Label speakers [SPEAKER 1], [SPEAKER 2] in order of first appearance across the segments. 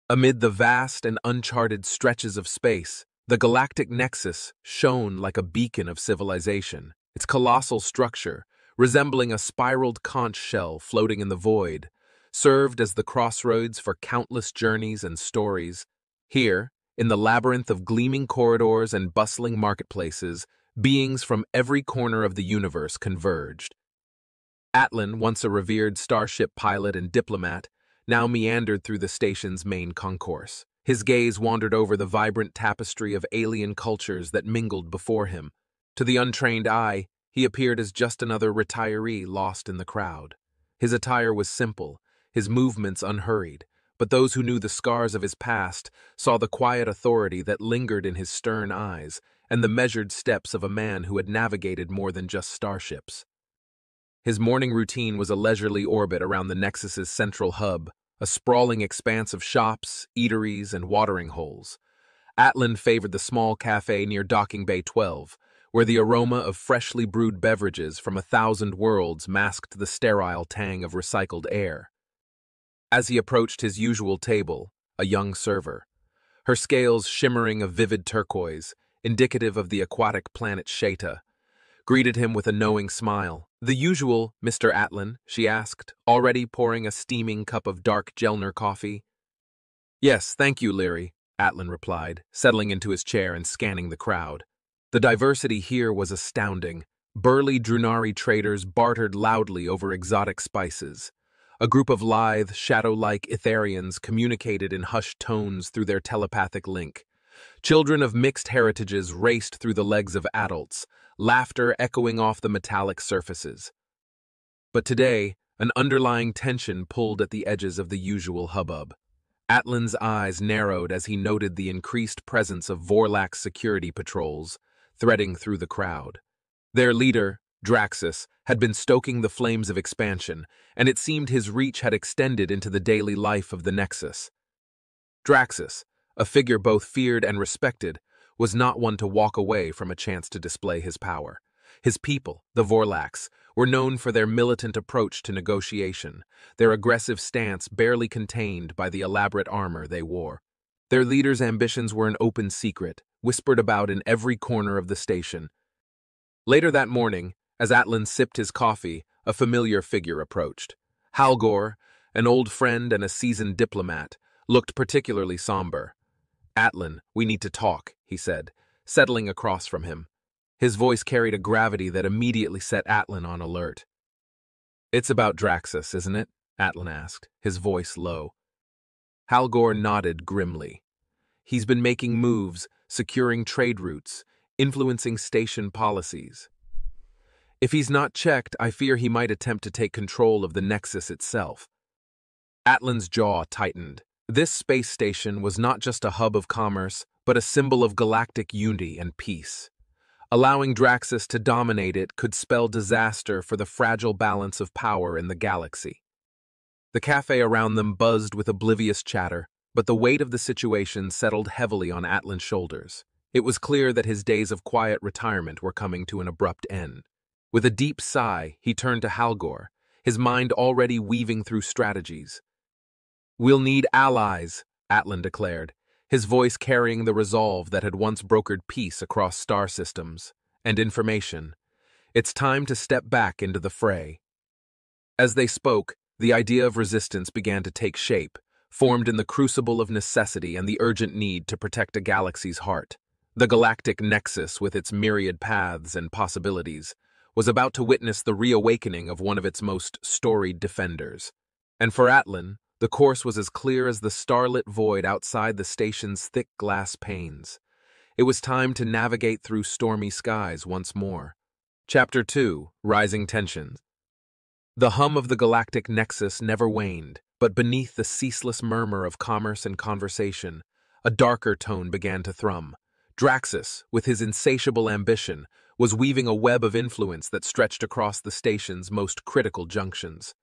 [SPEAKER 1] Amid the vast and uncharted stretches of space, the Galactic Nexus shone like a beacon of civilization, its colossal structure, resembling a spiraled conch shell floating in the void, served as the crossroads for countless journeys and stories. Here, in the labyrinth of gleaming corridors and bustling marketplaces, beings from every corner of the universe converged. Atlan, once a revered Starship pilot and diplomat, now meandered through the station's main concourse. His gaze wandered over the vibrant tapestry of alien cultures that mingled before him. To the untrained eye, he appeared as just another retiree lost in the crowd. His attire was simple, his movements unhurried, but those who knew the scars of his past saw the quiet authority that lingered in his stern eyes and the measured steps of a man who had navigated more than just starships. His morning routine was a leisurely orbit around the Nexus's central hub, a sprawling expanse of shops, eateries, and watering holes. Atlan favored the small cafe near Docking Bay 12, where the aroma of freshly brewed beverages from 1,000 worlds masked the sterile tang of recycled air. As he approached his usual table, a young server, her scales shimmering a vivid turquoise, indicative of the aquatic planet Sheta, greeted him with a knowing smile. "The usual, Mr. Atlan," she asked, already pouring a steaming cup of dark Gelner coffee. "Yes, thank you, Leary," Atlan replied, settling into his chair and scanning the crowd. The diversity here was astounding. Burly Drunari traders bartered loudly over exotic spices. A group of lithe, shadow-like Etherians communicated in hushed tones through their telepathic link. Children of mixed heritages raced through the legs of adults, laughter echoing off the metallic surfaces. But today, an underlying tension pulled at the edges of the usual hubbub. Atlan's eyes narrowed as he noted the increased presence of Vorlax security patrols, threading through the crowd. Their leader, Draxus, had been stoking the flames of expansion, and it seemed his reach had extended into the daily life of the Nexus. Draxus, a figure both feared and respected, was not one to walk away from a chance to display his power. His people, the Vorlax, were known for their militant approach to negotiation, their aggressive stance barely contained by the elaborate armor they wore. Their leader's ambitions were an open secret, whispered about in every corner of the station. Later that morning, as Atlan sipped his coffee, a familiar figure approached. Halgor, an old friend and a seasoned diplomat, looked particularly somber. "Atlan, we need to talk," he said, settling across from him. His voice carried a gravity that immediately set Atlan on alert. "It's about Draxus, isn't it?" Atlan asked, his voice low. Halgor nodded grimly. "He's been making moves, securing trade routes, influencing station policies. If he's not checked, I fear he might attempt to take control of the Nexus itself." Atlan's jaw tightened. This space station was not just a hub of commerce, but a symbol of galactic unity and peace. Allowing Draxus to dominate it could spell disaster for the fragile balance of power in the galaxy. The cafe around them buzzed with oblivious chatter, but the weight of the situation settled heavily on Atlan's shoulders. It was clear that his days of quiet retirement were coming to an abrupt end. With a deep sigh, he turned to Halgor, his mind already weaving through strategies. "We'll need allies," Atlan declared, his voice carrying the resolve that had once brokered peace across star systems and information. "It's time to step back into the fray." As they spoke, the idea of resistance began to take shape, formed in the crucible of necessity and the urgent need to protect a galaxy's heart. The Galactic Nexus, with its myriad paths and possibilities, was about to witness the reawakening of one of its most storied defenders. And for Atlan, the course was as clear as the starlit void outside the station's thick glass panes. It was time to navigate through stormy skies once more. Chapter 2: Rising Tensions. The hum of the Galactic Nexus never waned, but beneath the ceaseless murmur of commerce and conversation, a darker tone began to thrum. Draxus, with his insatiable ambition, was weaving a web of influence that stretched across the station's most critical junctions.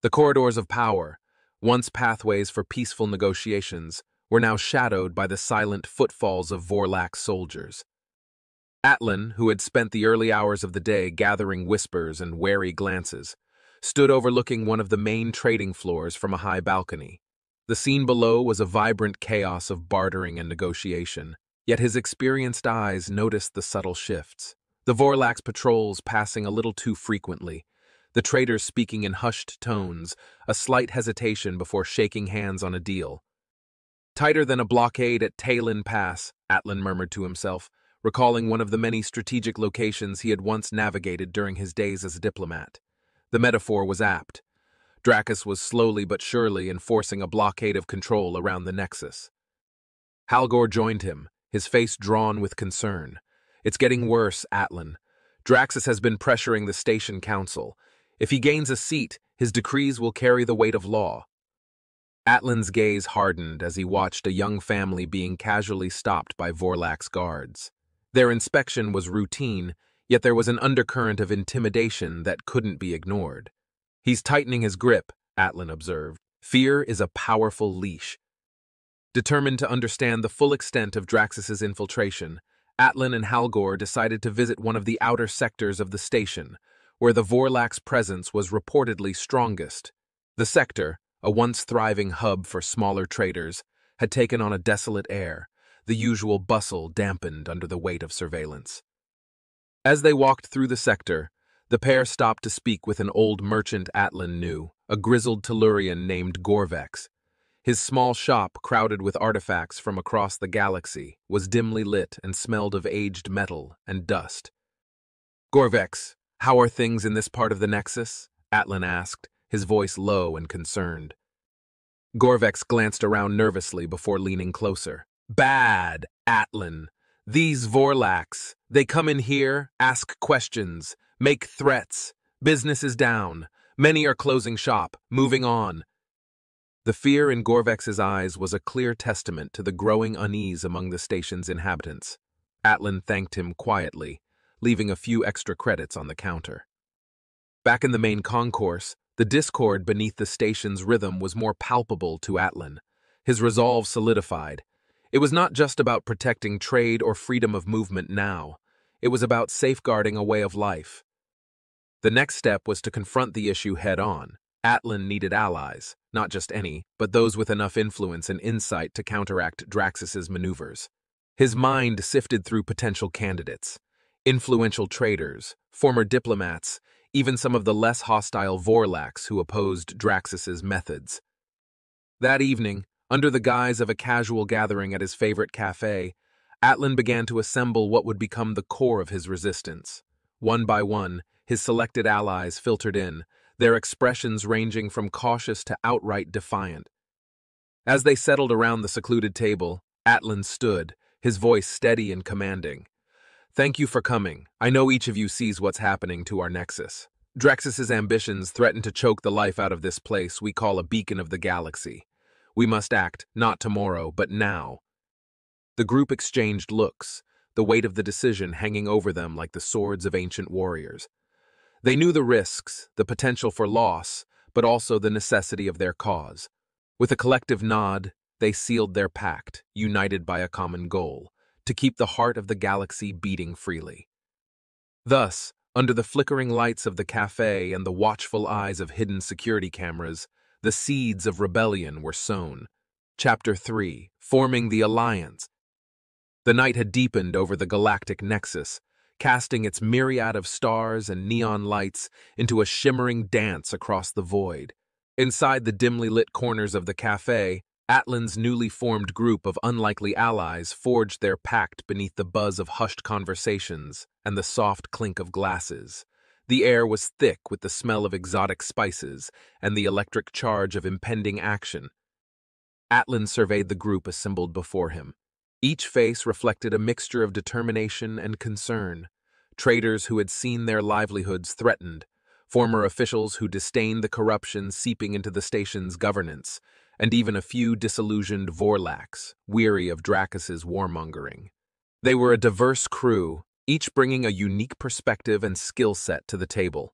[SPEAKER 1] The corridors of power, once pathways for peaceful negotiations, were now shadowed by the silent footfalls of Vorlax soldiers. Atlan, who had spent the early hours of the day gathering whispers and wary glances, stood overlooking one of the main trading floors from a high balcony. The scene below was a vibrant chaos of bartering and negotiation, yet his experienced eyes noticed the subtle shifts. The Vorlax patrols passing a little too frequently, the traders speaking in hushed tones, a slight hesitation before shaking hands on a deal. Tighter than a blockade at Talon Pass, Atlan murmured to himself, recalling one of the many strategic locations he had once navigated during his days as a diplomat. The metaphor was apt. Draxus was slowly but surely enforcing a blockade of control around the Nexus. Halgor joined him, his face drawn with concern. It's getting worse, Atlan. Draxus has been pressuring the station council. If he gains a seat, his decrees will carry the weight of law. Atlan's gaze hardened as he watched a young family being casually stopped by Vorlax guards. Their inspection was routine, yet there was an undercurrent of intimidation that couldn't be ignored. He's tightening his grip, Atlan observed. Fear is a powerful leash. Determined to understand the full extent of Draxus's infiltration, Atlan and Halgor decided to visit one of the outer sectors of the station, where the Vorlax presence was reportedly strongest. The sector, a once thriving hub for smaller traders, had taken on a desolate air, the usual bustle dampened under the weight of surveillance. As they walked through the sector, the pair stopped to speak with an old merchant Atlan knew, a grizzled Tellurian named Gorvex. His small shop, crowded with artifacts from across the galaxy, was dimly lit and smelled of aged metal and dust. "Gorvex, how are things in this part of the Nexus?" Atlan asked, his voice low and concerned. Gorvex glanced around nervously before leaning closer. "Bad, Atlan. These Vorlax, they come in here, ask questions, make threats. Business is down. Many are closing shop, moving on." The fear in Gorvex's eyes was a clear testament to the growing unease among the station's inhabitants. Atlan thanked him quietly, leaving a few extra credits on the counter. Back in the main concourse, the discord beneath the station's rhythm was more palpable to Atlan. His resolve solidified. It was not just about protecting trade or freedom of movement now. It was about safeguarding a way of life. The next step was to confront the issue head-on. Atlan needed allies, not just any, but those with enough influence and insight to counteract Draxus's maneuvers. His mind sifted through potential candidates. Influential traders, former diplomats, even some of the less hostile Vorlax who opposed Draxus's methods. That evening, under the guise of a casual gathering at his favorite cafe, Atlan began to assemble what would become the core of his resistance. One by one, his selected allies filtered in, their expressions ranging from cautious to outright defiant. As they settled around the secluded table, Atlan stood, his voice steady and commanding. "Thank you for coming. I know each of you sees what's happening to our Nexus. Draxus's ambitions threaten to choke the life out of this place we call a beacon of the galaxy. We must act, not tomorrow, but now." The group exchanged looks, the weight of the decision hanging over them like the swords of ancient warriors. They knew the risks, the potential for loss, but also the necessity of their cause. With a collective nod, they sealed their pact, united by a common goal, to keep the heart of the galaxy beating freely. Thus, under the flickering lights of the cafe and the watchful eyes of hidden security cameras, the seeds of rebellion were sown. Chapter 3: Forming the Alliance. The night had deepened over the Galactic Nexus, casting its myriad of stars and neon lights into a shimmering dance across the void. Inside the dimly lit corners of the cafe, Atlan's newly formed group of unlikely allies forged their pact beneath the buzz of hushed conversations and the soft clink of glasses. The air was thick with the smell of exotic spices and the electric charge of impending action. Atlan surveyed the group assembled before him. Each face reflected a mixture of determination and concern. Traders who had seen their livelihoods threatened, former officials who disdained the corruption seeping into the station's governance, and even a few disillusioned Vorlax, weary of Draxus's warmongering. They were a diverse crew, each bringing a unique perspective and skill set to the table.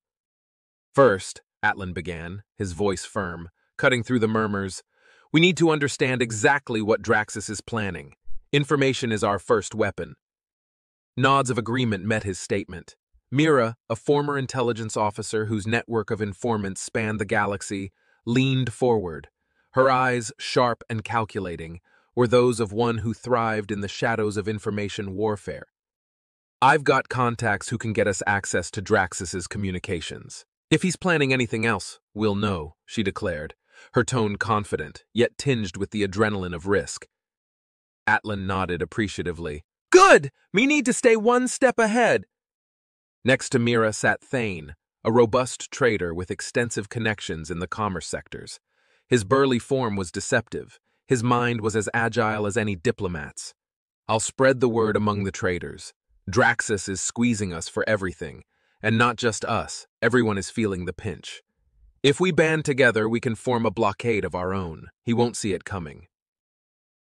[SPEAKER 1] "First," Atlan began, his voice firm, cutting through the murmurs, "we need to understand exactly what Draxus is planning. Information is our first weapon." Nods of agreement met his statement. Mira, a former intelligence officer whose network of informants spanned the galaxy, leaned forward. Her eyes, sharp and calculating, were those of one who thrived in the shadows of information warfare. "I've got contacts who can get us access to Draxus's communications. If he's planning anything else, we'll know," she declared, her tone confident, yet tinged with the adrenaline of risk. Atlan nodded appreciatively. "Good! Me need to stay one step ahead." Next to Mira sat Thane, a robust trader with extensive connections in the commerce sectors. His burly form was deceptive. His mind was as agile as any diplomat's. "I'll spread the word among the traders. Draxus is squeezing us for everything, and not just us, everyone is feeling the pinch. If we band together, we can form a blockade of our own. He won't see it coming."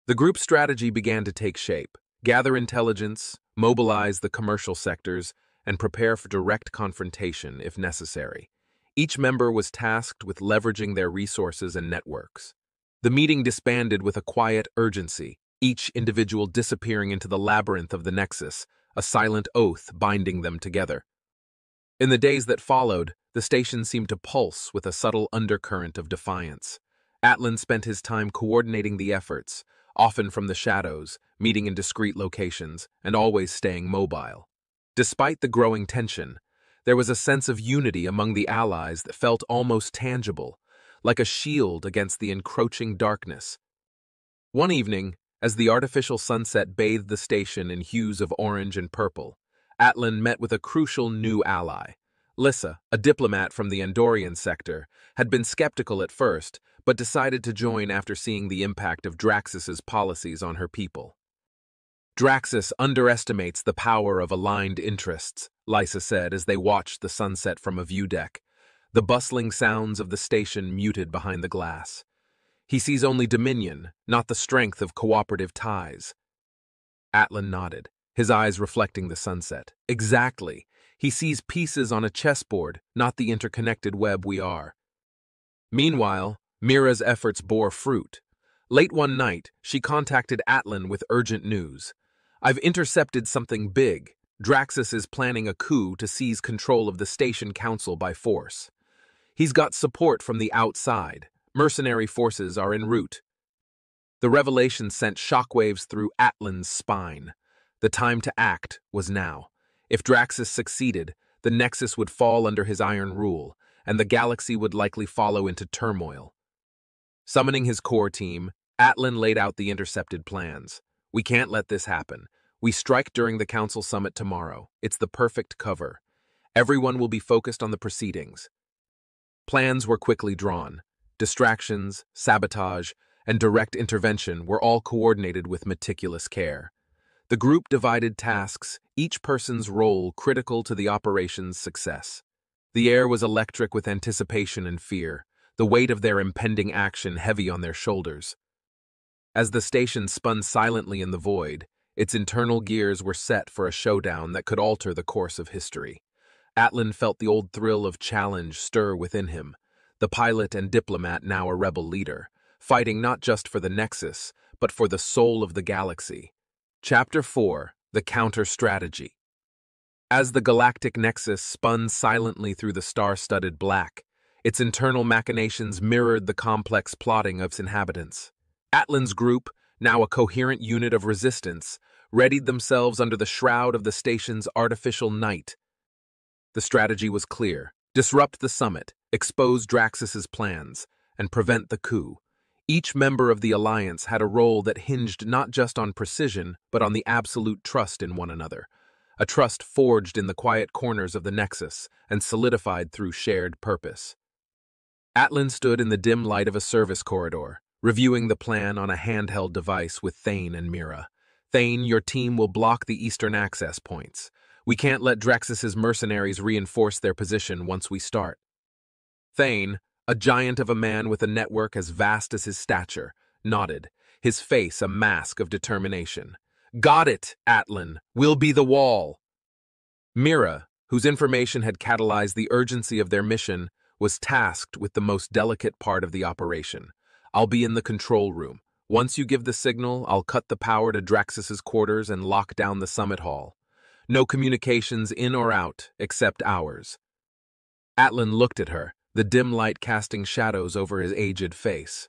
[SPEAKER 1] The group's strategy began to take shape: gather intelligence, mobilize the commercial sectors, and prepare for direct confrontation if necessary. Each member was tasked with leveraging their resources and networks. The meeting disbanded with a quiet urgency, each individual disappearing into the labyrinth of the Nexus, a silent oath binding them together. In the days that followed, the station seemed to pulse with a subtle undercurrent of defiance. Atlan spent his time coordinating the efforts, often from the shadows, meeting in discreet locations, and always staying mobile. Despite the growing tension, there was a sense of unity among the allies that felt almost tangible, like a shield against the encroaching darkness. One evening, as the artificial sunset bathed the station in hues of orange and purple, Atlan met with a crucial new ally. Lissa, a diplomat from the Andorian sector, had been skeptical at first, but decided to join after seeing the impact of Draxus's policies on her people. "Draxus underestimates the power of aligned interests," Lysa said as they watched the sunset from a view deck, the bustling sounds of the station muted behind the glass. "He sees only dominion, not the strength of cooperative ties." Atlan nodded, his eyes reflecting the sunset. "Exactly. He sees pieces on a chessboard, not the interconnected web we are." Meanwhile, Mira's efforts bore fruit. Late one night, she contacted Atlan with urgent news. "I've intercepted something big. Draxus is planning a coup to seize control of the station council by force. He's got support from the outside. Mercenary forces are en route." The revelation sent shockwaves through Atlan's spine. The time to act was now. If Draxus succeeded, the Nexus would fall under his iron rule, and the galaxy would likely follow into turmoil. Summoning his core team, Atlan laid out the intercepted plans. "We can't let this happen. We strike during the council summit tomorrow. It's the perfect cover. Everyone will be focused on the proceedings." Plans were quickly drawn. Distractions, sabotage, and direct intervention were all coordinated with meticulous care. The group divided tasks, each person's role critical to the operation's success. The air was electric with anticipation and fear, the weight of their impending action heavy on their shoulders. As the station spun silently in the void, its internal gears were set for a showdown that could alter the course of history. Atlan felt the old thrill of challenge stir within him, the pilot and diplomat now a rebel leader, fighting not just for the Nexus, but for the soul of the galaxy. Chapter 4: The Counter-Strategy. As the Galactic Nexus spun silently through the star-studded black, its internal machinations mirrored the complex plotting of its inhabitants. Atlan's group, now a coherent unit of resistance, readied themselves under the shroud of the station's artificial night. The strategy was clear: disrupt the summit, expose Draxus's plans, and prevent the coup. Each member of the alliance had a role that hinged not just on precision, but on the absolute trust in one another. A trust forged in the quiet corners of the Nexus and solidified through shared purpose. Atlan stood in the dim light of a service corridor, reviewing the plan on a handheld device with Thane and Mira. "Thane, your team will block the eastern access points. We can't let Draxus's mercenaries reinforce their position once we start." Thane, a giant of a man with a network as vast as his stature, nodded, his face a mask of determination. "Got it, Atlan. We'll be the wall." Mira, whose information had catalyzed the urgency of their mission, was tasked with the most delicate part of the operation. "I'll be in the control room. Once you give the signal, I'll cut the power to Draxus's quarters and lock down the summit hall. No communications in or out, except ours." Atlan looked at her, the dim light casting shadows over his aged face.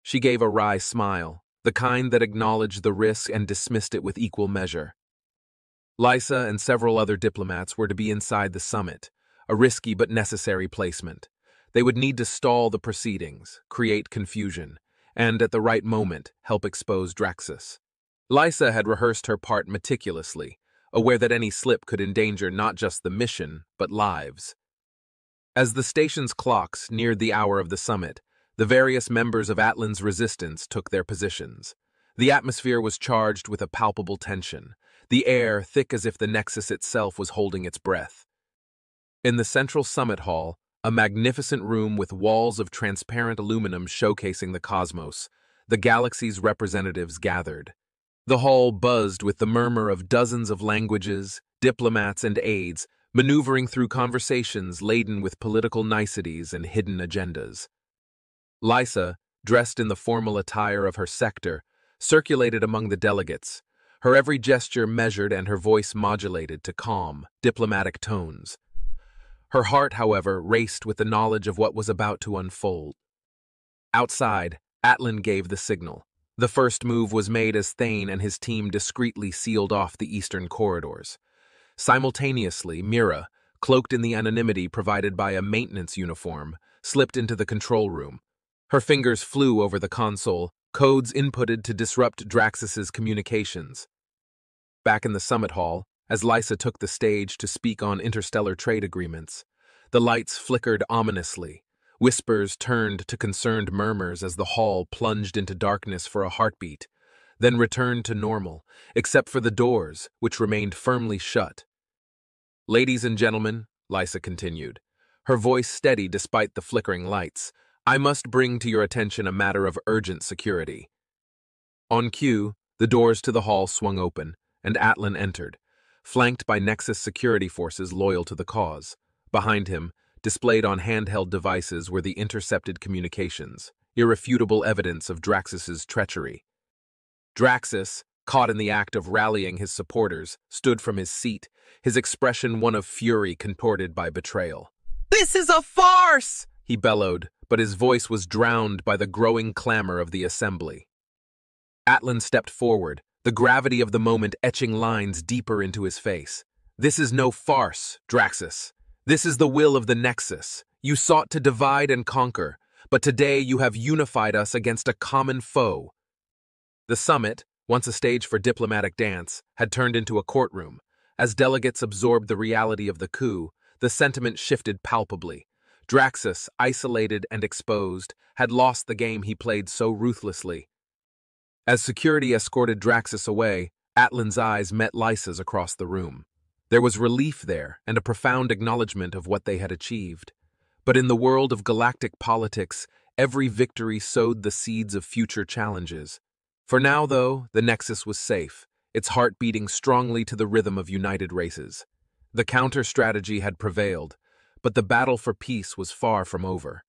[SPEAKER 1] She gave a wry smile, the kind that acknowledged the risk and dismissed it with equal measure. Lysa and several other diplomats were to be inside the summit, a risky but necessary placement. They would need to stall the proceedings, create confusion, and, at the right moment, help expose Draxus. Lysa had rehearsed her part meticulously, aware that any slip could endanger not just the mission, but lives. As the station's clocks neared the hour of the summit, the various members of Atlan's resistance took their positions. The atmosphere was charged with a palpable tension, the air thick as if the Nexus itself was holding its breath. In the central summit hall, a magnificent room with walls of transparent aluminum showcasing the cosmos, the galaxy's representatives gathered. The hall buzzed with the murmur of dozens of languages, diplomats, and aides, maneuvering through conversations laden with political niceties and hidden agendas. Lysa, dressed in the formal attire of her sector, circulated among the delegates, her every gesture measured and her voice modulated to calm, diplomatic tones. Her heart, however, raced with the knowledge of what was about to unfold. Outside, Atlan gave the signal. The first move was made as Thane and his team discreetly sealed off the eastern corridors. Simultaneously, Mira, cloaked in the anonymity provided by a maintenance uniform, slipped into the control room. Her fingers flew over the console, codes inputted to disrupt Draxus's communications. Back in the summit hall, as Lysa took the stage to speak on interstellar trade agreements, the lights flickered ominously. Whispers turned to concerned murmurs as the hall plunged into darkness for a heartbeat, then returned to normal, except for the doors, which remained firmly shut. "Ladies and gentlemen," Lysa continued, her voice steady despite the flickering lights, "I must bring to your attention a matter of urgent security." On cue, the doors to the hall swung open, and Atlan entered, flanked by Nexus security forces loyal to the cause. Behind him, displayed on handheld devices, were the intercepted communications, irrefutable evidence of Draxus's treachery. Draxus, caught in the act of rallying his supporters, stood from his seat, his expression one of fury contorted by betrayal. "This is a farce!" he bellowed, but his voice was drowned by the growing clamor of the assembly. Atlan stepped forward, the gravity of the moment etching lines deeper into his face. "This is no farce, Draxus. This is the will of the Nexus. You sought to divide and conquer, but today you have unified us against a common foe." The summit, once a stage for diplomatic dance, had turned into a courtroom. As delegates absorbed the reality of the coup, the sentiment shifted palpably. Draxus, isolated and exposed, had lost the game he played so ruthlessly. As security escorted Draxus away, Atlan's eyes met Lysa's across the room. There was relief there and a profound acknowledgement of what they had achieved. But in the world of galactic politics, every victory sowed the seeds of future challenges. For now, though, the Nexus was safe, its heart beating strongly to the rhythm of united races. The counter-strategy had prevailed, but the battle for peace was far from over.